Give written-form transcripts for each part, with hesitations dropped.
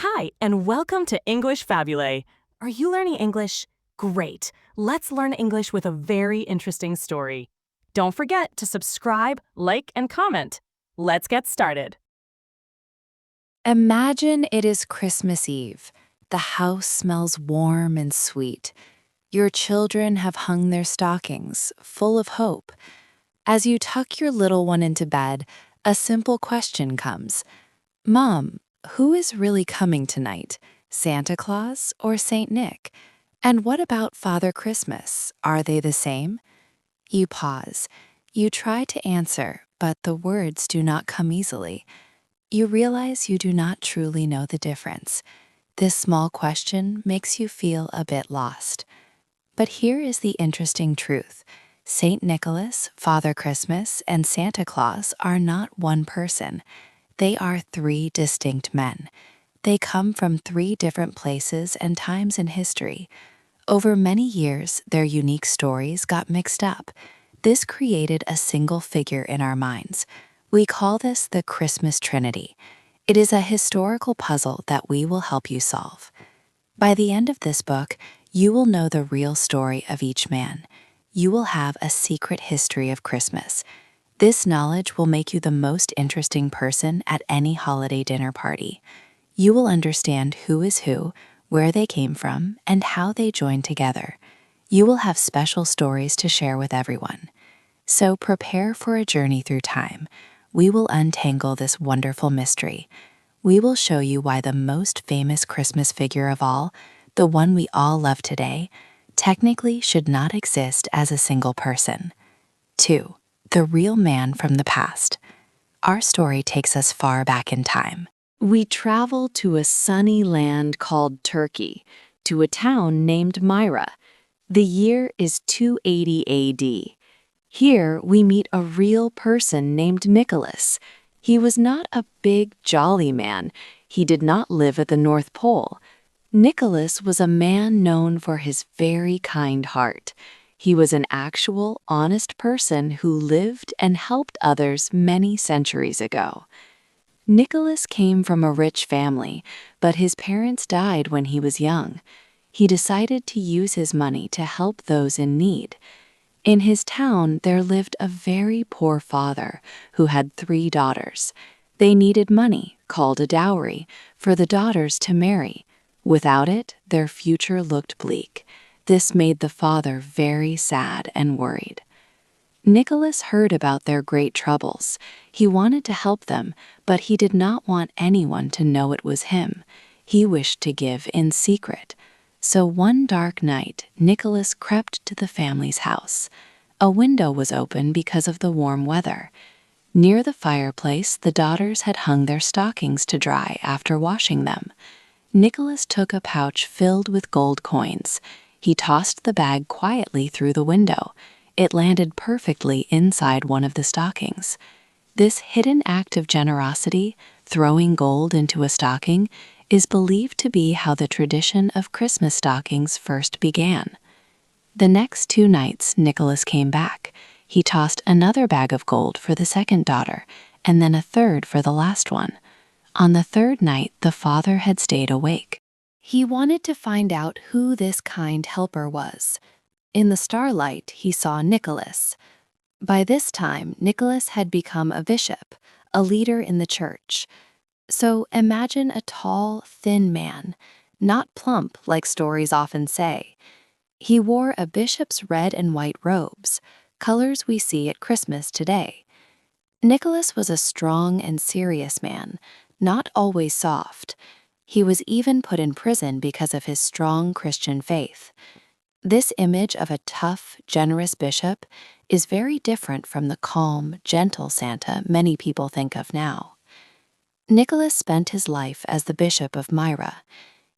Hi, and welcome to English-Fabule. Are you learning English? Great. Let's learn English with a very interesting story. Don't forget to subscribe, like, and comment. Let's get started. Imagine it is Christmas Eve. The house smells warm and sweet. Your children have hung their stockings, full of hope. As you tuck your little one into bed, a simple question comes. Mom, who is really coming tonight? Santa Claus or Saint Nick? And what about Father Christmas? Are they the same? You pause. You try to answer, but the words do not come easily. You realize you do not truly know the difference. This small question makes you feel a bit lost. But here is the interesting truth. Saint Nicholas, Father Christmas, and Santa Claus are not one person. They are three distinct men. They come from three different places and times in history. Over many years, their unique stories got mixed up. This created a single figure in our minds. We call this the Christmas Trinity. It is a historical puzzle that we will help you solve. By the end of this book, you will know the real story of each man. You will have a secret history of Christmas. This knowledge will make you the most interesting person at any holiday dinner party. You will understand who is who, where they came from, and how they joined together. You will have special stories to share with everyone. So prepare for a journey through time. We will untangle this wonderful mystery. We will show you why the most famous Christmas figure of all, the one we all love today, technically should not exist as a single person. 2. The real man from the past. Our story takes us far back in time. We travel to a sunny land called Turkey, to a town named Myra. The year is 280 AD. Here we meet a real person named Nicholas. He was not a big, jolly man. He did not live at the North Pole. Nicholas was a man known for his very kind heart. He was an actual, honest person who lived and helped others many centuries ago. Nicholas came from a rich family, but his parents died when he was young. He decided to use his money to help those in need. In his town, there lived a very poor father who had 3 daughters. They needed money, called a dowry, for the daughters to marry. Without it, their future looked bleak. This made the father very sad and worried. Nicholas heard about their great troubles. He wanted to help them, but he did not want anyone to know it was him. He wished to give in secret. So one dark night, Nicholas crept to the family's house. A window was open because of the warm weather. Near the fireplace, the daughters had hung their stockings to dry after washing them. Nicholas took a pouch filled with gold coins. He tossed the bag quietly through the window. It landed perfectly inside one of the stockings. This hidden act of generosity, throwing gold into a stocking, is believed to be how the tradition of Christmas stockings first began. The next 2 nights, Nicholas came back. He tossed another bag of gold for the second daughter, and then a third for the last one. On the 3rd night, the father had stayed awake. He wanted to find out who this kind helper was. In the starlight, he saw Nicholas. By this time, Nicholas had become a bishop, a leader in the church. So imagine a tall, thin man, not plump like stories often say. He wore a bishop's red and white robes, colors we see at Christmas today. Nicholas was a strong and serious man, not always soft. He was even put in prison because of his strong Christian faith. This image of a tough, generous bishop is very different from the calm, gentle Santa many people think of now. Nicholas spent his life as the Bishop of Myra.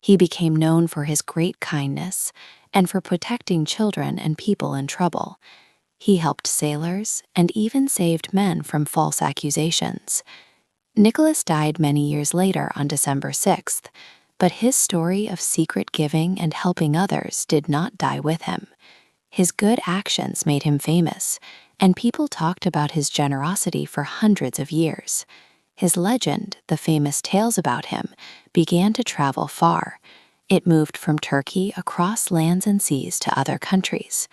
He became known for his great kindness and for protecting children and people in trouble. He helped sailors and even saved men from false accusations. Nicholas died many years later on December 6th, but his story of secret giving and helping others did not die with him. His good actions made him famous, and people talked about his generosity for hundreds of years. His legend, the famous tales about him, began to travel far. It moved from Turkey across lands and seas to other countries.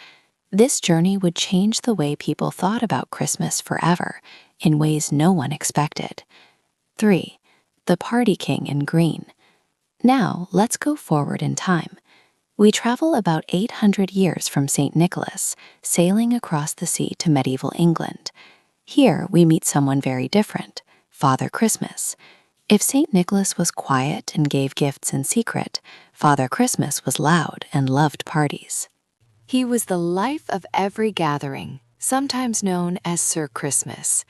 This journey would change the way people thought about Christmas forever, in ways no one expected. 3. The Party King in Green. Now, let's go forward in time. We travel about 800 years from St. Nicholas, sailing across the sea to medieval England. Here, we meet someone very different, Father Christmas. If St. Nicholas was quiet and gave gifts in secret, Father Christmas was loud and loved parties. He was the life of every gathering, sometimes known as Sir Christmas.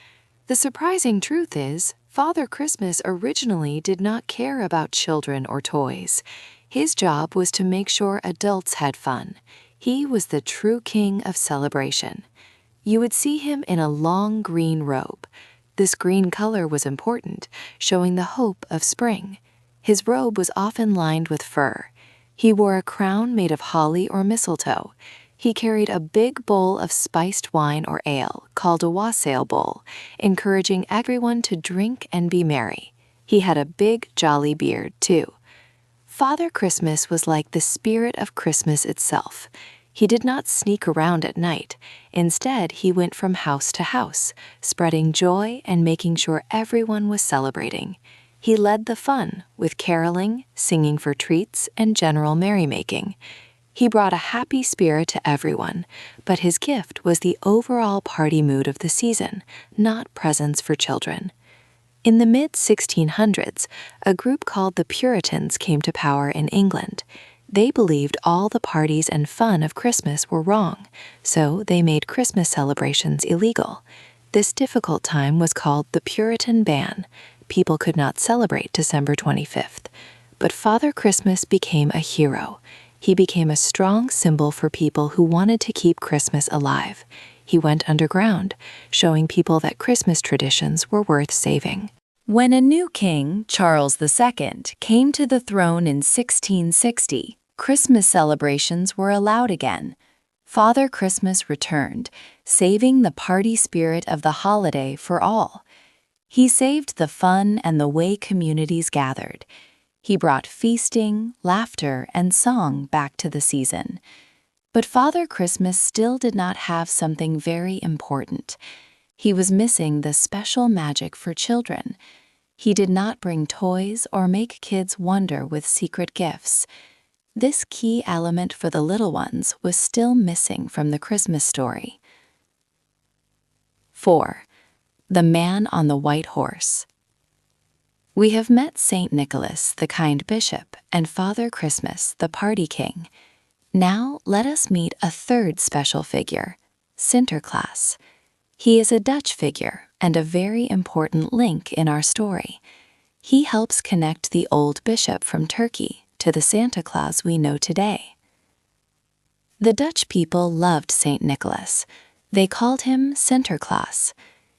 The surprising truth is, Father Christmas originally did not care about children or toys. His job was to make sure adults had fun. He was the true king of celebration. You would see him in a long green robe. This green color was important, showing the hope of spring. His robe was often lined with fur. He wore a crown made of holly or mistletoe. He carried a big bowl of spiced wine or ale, called a wassail bowl, encouraging everyone to drink and be merry. He had a big, jolly beard, too. Father Christmas was like the spirit of Christmas itself. He did not sneak around at night. Instead, he went from house to house, spreading joy and making sure everyone was celebrating. He led the fun with caroling, singing for treats, and general merrymaking. He brought a happy spirit to everyone, but his gift was the overall party mood of the season, not presents for children. In the mid-1600s, a group called the Puritans came to power in England. They believed all the parties and fun of Christmas were wrong, so they made Christmas celebrations illegal. This difficult time was called the Puritan Ban. People could not celebrate December 25th. But Father Christmas became a hero. He became a strong symbol for people who wanted to keep Christmas alive. He went underground, showing people that Christmas traditions were worth saving. When a new king, Charles II, came to the throne in 1660, Christmas celebrations were allowed again. Father Christmas returned, saving the party spirit of the holiday for all. He saved the fun and the way communities gathered. He brought feasting, laughter, and song back to the season. But Father Christmas still did not have something very important. He was missing the special magic for children. He did not bring toys or make kids wonder with secret gifts. This key element for the little ones was still missing from the Christmas story. 4. The Man on the White Horse. We have met St. Nicholas, the kind bishop, and Father Christmas, the party king. Now let us meet a third special figure, Sinterklaas. He is a Dutch figure and a very important link in our story. He helps connect the old bishop from Turkey to the Santa Claus we know today. The Dutch people loved St. Nicholas. They called him Sinterklaas.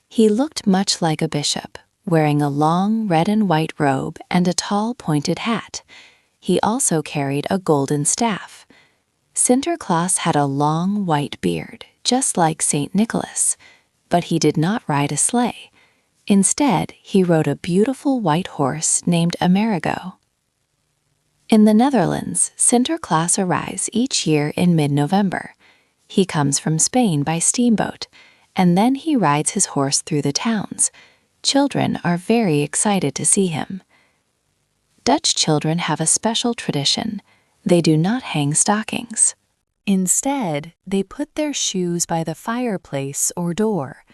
He looked much like a bishop, wearing a long red and white robe and a tall pointed hat. He also carried a golden staff. Sinterklaas had a long white beard, just like St. Nicholas, but he did not ride a sleigh. Instead, he rode a beautiful white horse named Amerigo. In the Netherlands, Sinterklaas arrives each year in mid-November. He comes from Spain by steamboat, and then he rides his horse through the towns. Children are very excited to see him. Dutch children have a special tradition. They do not hang stockings. Instead, they put their shoes by the fireplace or door.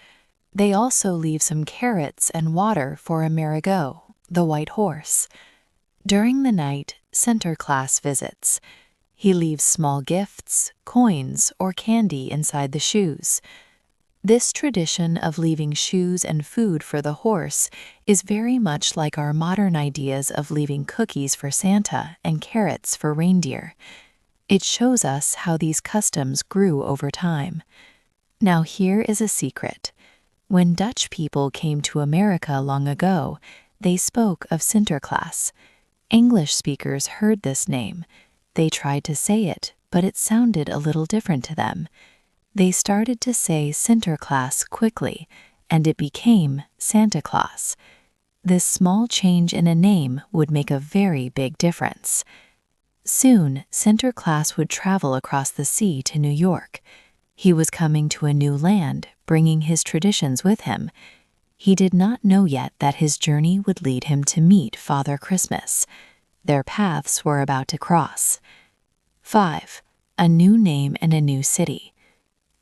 They also leave some carrots and water for Amerigo, the white horse. During the night, Sinterklaas visits. He leaves small gifts, coins, or candy inside the shoes. This tradition of leaving shoes and food for the horse is very much like our modern ideas of leaving cookies for Santa and carrots for reindeer. It shows us how these customs grew over time. Now here is a secret. When Dutch people came to America long ago, they spoke of Sinterklaas. English speakers heard this name. They tried to say it, but it sounded a little different to them. They started to say Sinterklaas quickly, and it became Santa Claus. this small change in a name would make a very big difference. Soon, Sinterklaas would travel across the sea to New York. He was coming to a new land, bringing his traditions with him. He did not know yet that his journey would lead him to meet Father Christmas. Their paths were about to cross. 5. A new name and a new city.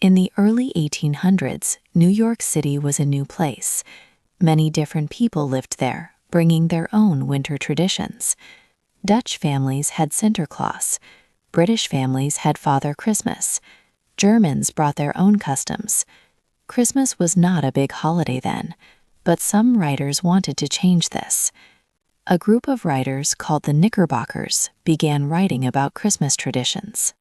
In the early 1800s, New York City was a new place. Many different people lived there, bringing their own winter traditions. Dutch families had Sinterklaas. British families had Father Christmas. Germans brought their own customs. Christmas was not a big holiday then, but some writers wanted to change this. A group of writers called the Knickerbockers began writing about Christmas traditions.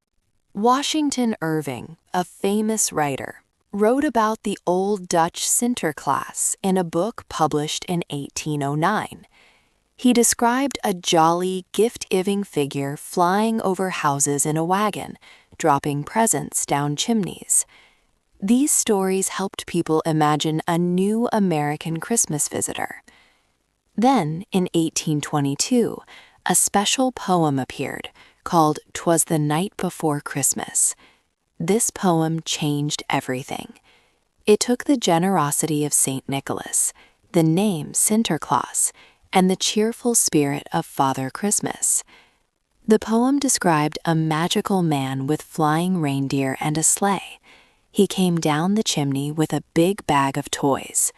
Washington Irving, a famous writer, wrote about the old Dutch Sinterklaas in a book published in 1809. He described a jolly, gift-giving figure flying over houses in a wagon, dropping presents down chimneys. These stories helped people imagine a new American Christmas visitor. Then, in 1822, a special poem appeared called "'Twas the Night Before Christmas." This poem changed everything. It took the generosity of St. Nicholas, the name Sinterklaas, and the cheerful spirit of Father Christmas. The poem described a magical man with flying reindeer and a sleigh. He came down the chimney with a big bag of toys.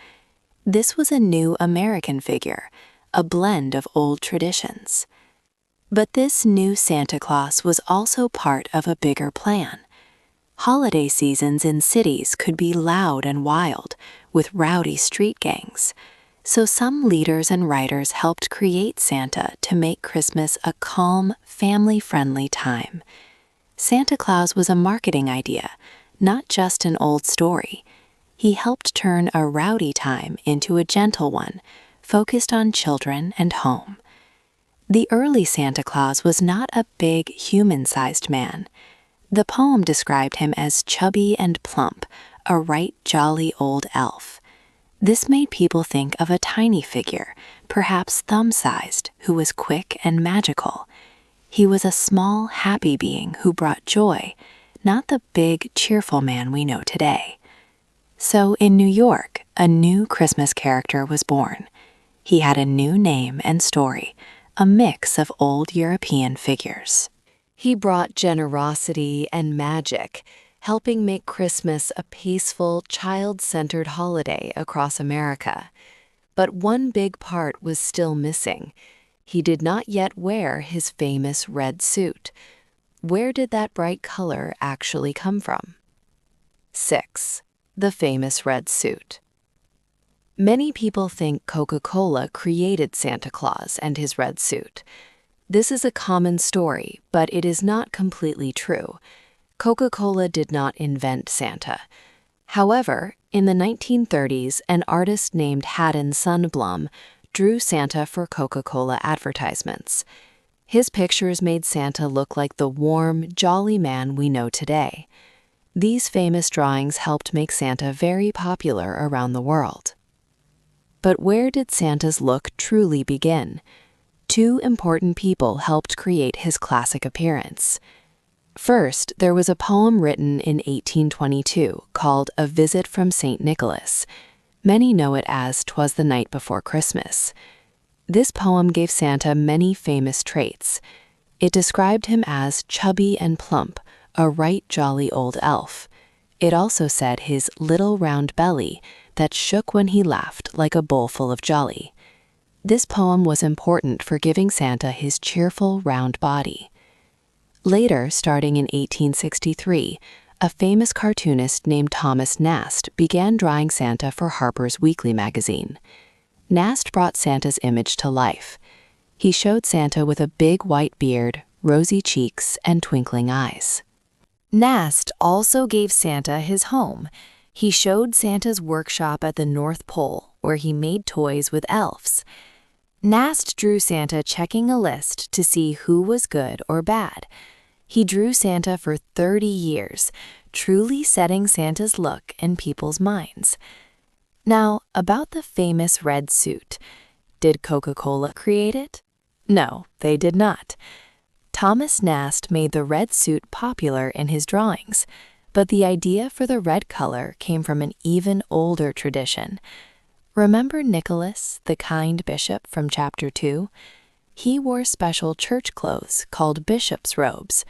This was a new American figure, a blend of old traditions. But this new Santa Claus was also part of a bigger plan. Holiday seasons in cities could be loud and wild, with rowdy street gangs. So some leaders and writers helped create Santa to make Christmas a calm, family-friendly time. Santa Claus was a marketing idea, not just an old story. He helped turn a rowdy time into a gentle one, focused on children and home. The early Santa Claus was not a big, human-sized man. The poem described him as chubby and plump, a right jolly old elf. This made people think of a tiny figure, perhaps thumb-sized, who was quick and magical. He was a small, happy being who brought joy, not the big, cheerful man we know today. So in New York, a new Christmas character was born. He had a new name and story, a mix of old European figures. He brought generosity and magic, helping make Christmas a peaceful, child-centered holiday across America. But one big part was still missing. He did not yet wear his famous red suit. Where did that bright color actually come from? 6. The famous red suit. Many people think Coca-Cola created Santa Claus and his red suit. This is a common story, but it is not completely true. Coca-Cola did not invent Santa. However, in the 1930s, an artist named Haddon Sundblom drew Santa for Coca-Cola advertisements. His pictures made Santa look like the warm, jolly man we know today. These famous drawings helped make Santa very popular around the world. But where did Santa's look truly begin? Two important people helped create his classic appearance. First, there was a poem written in 1822 called A Visit from St. Nicholas. Many know it as "'Twas the Night Before Christmas." This poem gave Santa many famous traits. It described him as chubby and plump, a right jolly old elf. It also said his little round belly that shook when he laughed like a bowl full of jolly. This poem was important for giving Santa his cheerful round body. Later, starting in 1863, a famous cartoonist named Thomas Nast began drawing Santa for Harper's Weekly magazine. Nast brought Santa's image to life. He showed Santa with a big white beard, rosy cheeks, and twinkling eyes. Nast also gave Santa his home. He showed Santa's workshop at the North Pole, where he made toys with elves. Nast drew Santa checking a list to see who was good or bad. He drew Santa for 30 years, truly setting Santa's look in people's minds. Now, about the famous red suit. Did Coca-Cola create it? No, they did not. Thomas Nast made the red suit popular in his drawings, but the idea for the red color came from an even older tradition. Remember Nicholas, the kind bishop from chapter 2? He wore special church clothes called bishop's robes.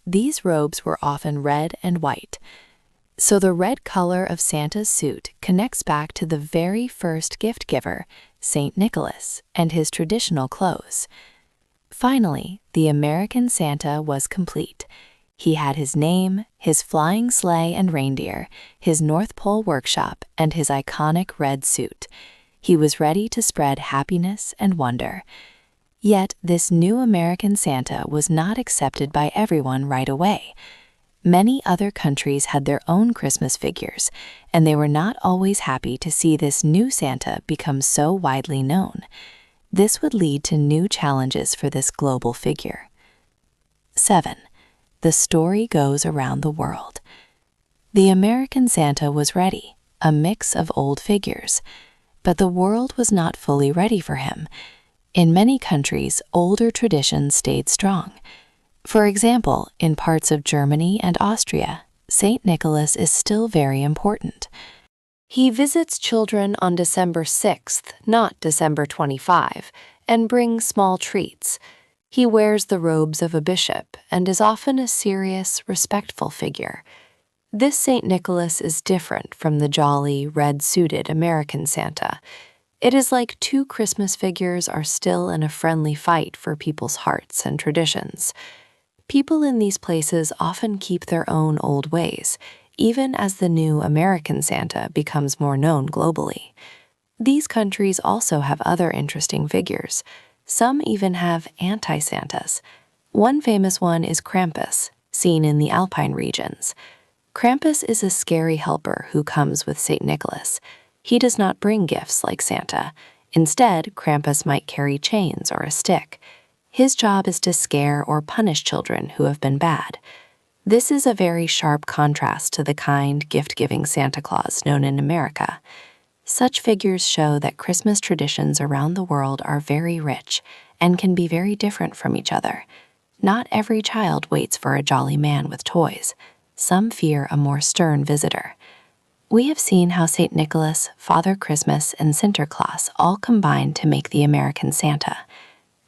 These robes were often red and white. So the red color of Santa's suit connects back to the very first gift giver, Saint Nicholas, and his traditional clothes. Finally, the American Santa was complete. He had his name, his flying sleigh and reindeer, his North Pole workshop, and his iconic red suit. He was ready to spread happiness and wonder. Yet this new American Santa was not accepted by everyone right away. Many other countries had their own Christmas figures, and they were not always happy to see this new Santa become so widely known. This would lead to new challenges for this global figure. 7. The story goes around the world. The American Santa was ready, a mix of old figures, but the world was not fully ready for him. In many countries, older traditions stayed strong. For example, in parts of Germany and Austria, Saint Nicholas is still very important. He visits children on December 6th, not December 25, and brings small treats. He wears the robes of a bishop and is often a serious, respectful figure. This Saint Nicholas is different from the jolly, red-suited American Santa. It is like two Christmas figures are still in a friendly fight for people's hearts and traditions. People in these places often keep their own old ways, even as the new American Santa becomes more known globally. These countries also have other interesting figures. Some even have anti-Santas. One famous one is Krampus, seen in the Alpine regions. Krampus is a scary helper who comes with St. Nicholas. He does not bring gifts like Santa. Instead, Krampus might carry chains or a stick. His job is to scare or punish children who have been bad. This is a very sharp contrast to the kind, gift-giving Santa Claus known in America. Such figures show that Christmas traditions around the world are very rich and can be very different from each other. Not every child waits for a jolly man with toys. Some fear a more stern visitor. We have seen how St. Nicholas, Father Christmas, and Sinterklaas all combine to make the American Santa.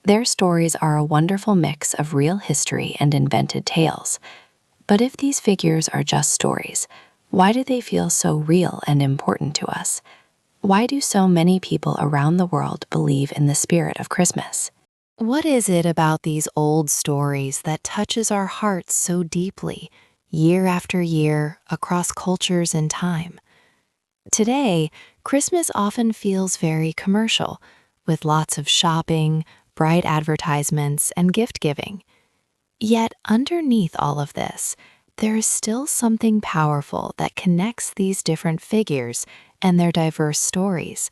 Their stories are a wonderful mix of real history and invented tales. But if these figures are just stories, why do they feel so real and important to us? Why do so many people around the world believe in the spirit of Christmas? What is it about these old stories that touches our hearts so deeply, year after year, across cultures and time? Today, Christmas often feels very commercial, with lots of shopping, bright advertisements, and gift-giving. Yet underneath all of this, there is still something powerful that connects these different figures and their diverse stories.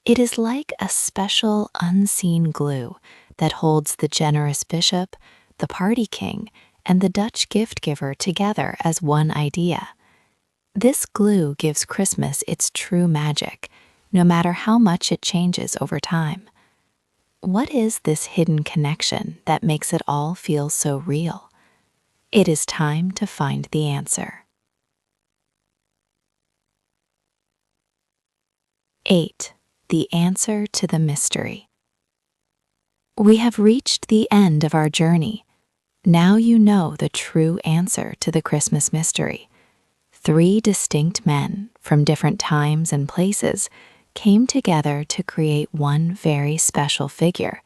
It is like a special unseen glue that holds the generous bishop, the party king, and the Dutch gift giver together as one idea. This glue gives Christmas its true magic, no matter how much it changes over time. What is this hidden connection that makes it all feel so real? It is time to find the answer. 8. The answer to the mystery. We have reached the end of our journey. Now you know the true answer to the Christmas mystery. 3 distinct men from different times and places came together to create one very special figure.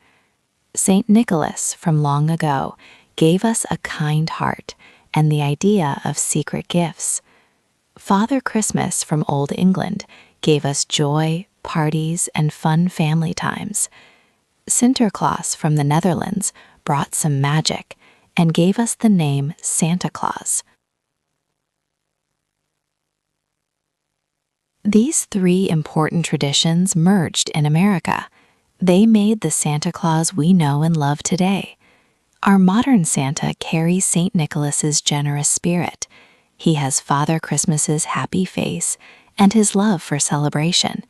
Saint Nicholas from long ago gave us a kind heart and the idea of secret gifts. Father Christmas from Old England gave us joy, parties, and fun family times. Sinterklaas from the Netherlands brought some magic and gave us the name Santa Claus. These 3 important traditions merged in America. They made the Santa Claus we know and love today. Our modern Santa carries St. Nicholas's generous spirit. He has Father Christmas's happy face and his love for celebration.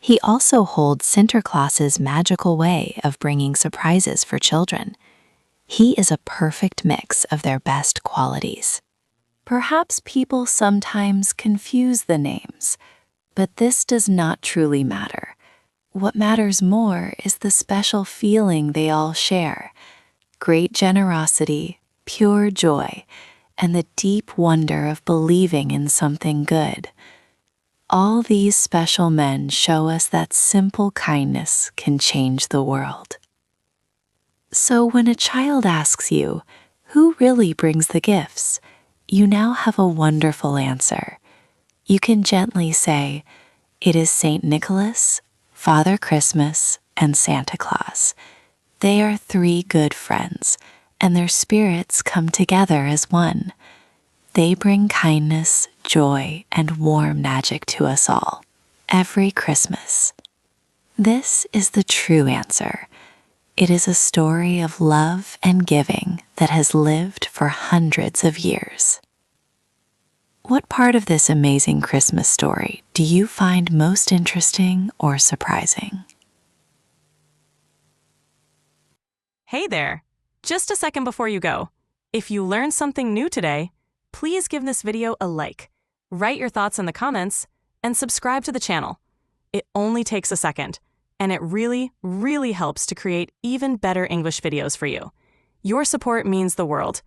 He also holds Sinterklaas's magical way of bringing surprises for children. He is a perfect mix of their best qualities. Perhaps people sometimes confuse the names, but this does not truly matter. What matters more is the special feeling they all share: great generosity, pure joy, and the deep wonder of believing in something good. All these special men show us that simple kindness can change the world. So when a child asks you, who really brings the gifts, you now have a wonderful answer. You can gently say, it is Saint Nicholas, Father Christmas, and Santa Claus. They are three good friends, and their spirits come together as one. They bring kindness, joy, and warm magic to us all, every Christmas. This is the true answer. It is a story of love and giving that has lived for hundreds of years. What part of this amazing Christmas story do you find most interesting or surprising? Hey there! Just a second before you go. If you learned something new today, please give this video a like, write your thoughts in the comments, and subscribe to the channel. It only takes a second, and it really, really helps to create even better English videos for you. Your support means the world.